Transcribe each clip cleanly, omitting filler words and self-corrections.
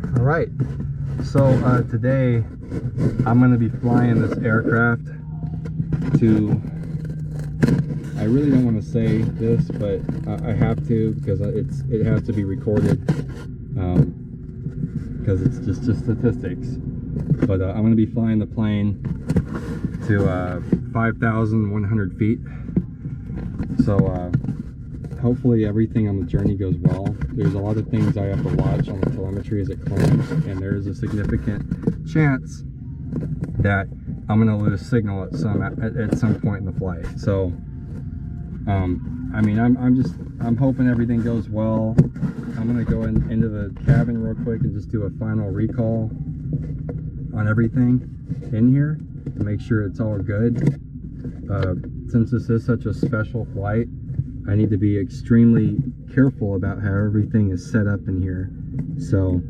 All right, so today I'm going to be flying this aircraft to, I really don't want to say this, but I have to, because it has to be recorded, because it's just statistics. But I'm going to be flying the plane to 5,100 feet. So hopefully everything on the journey goes well. There's a lot of things I have to watch on the telemetry as it climbs, and there is a significant chance that I'm going to lose signal at some point in the flight. So I mean, I'm hoping everything goes well. I'm going to go into the cabin real quick and just do a final recall on everything in here to make sure it's all good. Since this is such a special flight, I need to be extremely careful about how everything is set up in here. So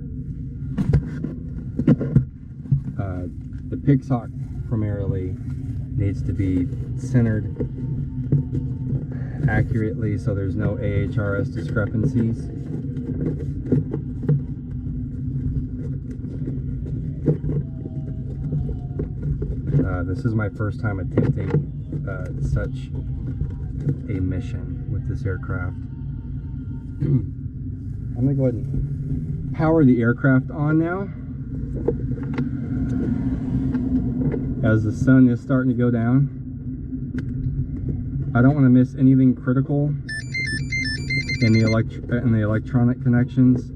the pigsock primarily needs to be centered accurately so there's no AHRS discrepancies. This is my first time attempting such a mission with this aircraft. I'm gonna go ahead and power the aircraft on now, as the sun is starting to go down. I don't want to miss anything critical in the electronic connections.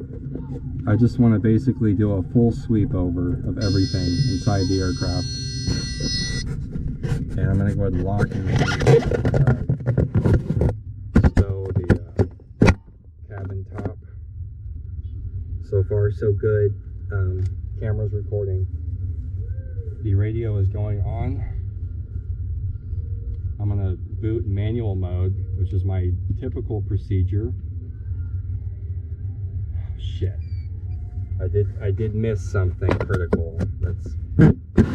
I just want to basically do a full sweep over of everything inside the aircraft. And I'm going to go ahead and lock and stow the cabin top. So far so good. Camera's recording. The radio is going on. I'm going to boot manual mode, which is my typical procedure. Shit. I did miss something critical. What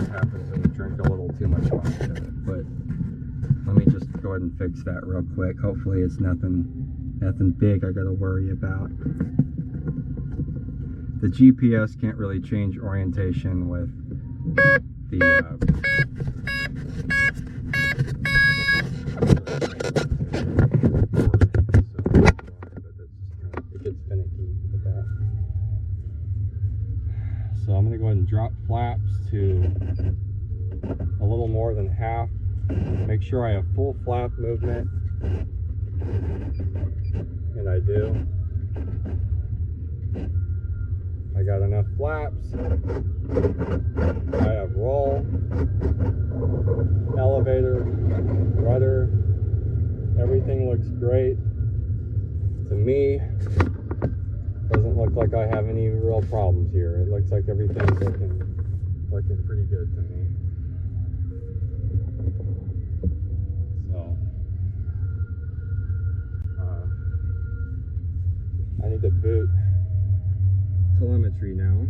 happens when you drink a little too much vodka. But let me just go ahead and fix that real quick. Hopefully it's nothing big I gotta worry about. The GPS can't really change orientation with the it gets finicky with that. So I'm gonna go ahead and drop flaps to a little more than half. Make sure I have full flap movement, and I do. I got enough flaps. I have roll, elevator, rudder. Everything looks great to me. Doesn't look like I have any real problems here. It looks like everything's looking pretty good to me. So I need to boot telemetry now.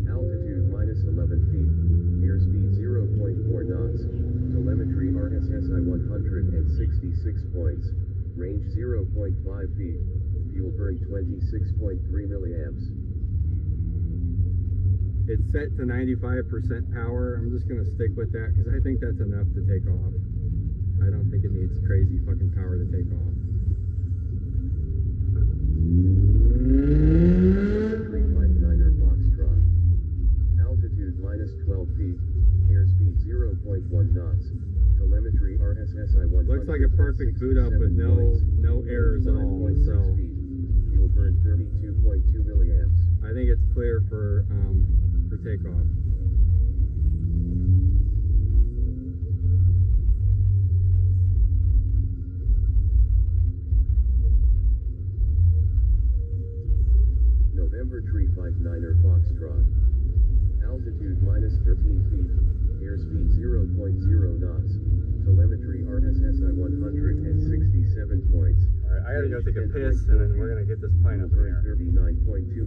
Altitude minus 11 feet. Airspeed 0.4 knots. Telemetry RSSI 166 points. Range 0.5 feet. Fuel burn 26.3 milliamps. It's set to 95% power. I'm just going to stick with that because I think that's enough to take off. I don't think it needs crazy fucking power to take off. 359er Foxtrot. Altitude minus 12 feet. Airspeed 0.1 knots. Telemetry RSSI 100. Looks like a perfect boot up with no errors at all. So fuel burn 32.2 milliamps. I think it's clear for takeoff. November 359er Foxtrot. Altitude minus 13 feet. Airspeed 0.0 knots. Telemetry RSSI 167 points. Alright, I gotta go take a piss, and then we're gonna get this plane up in the air. 39.2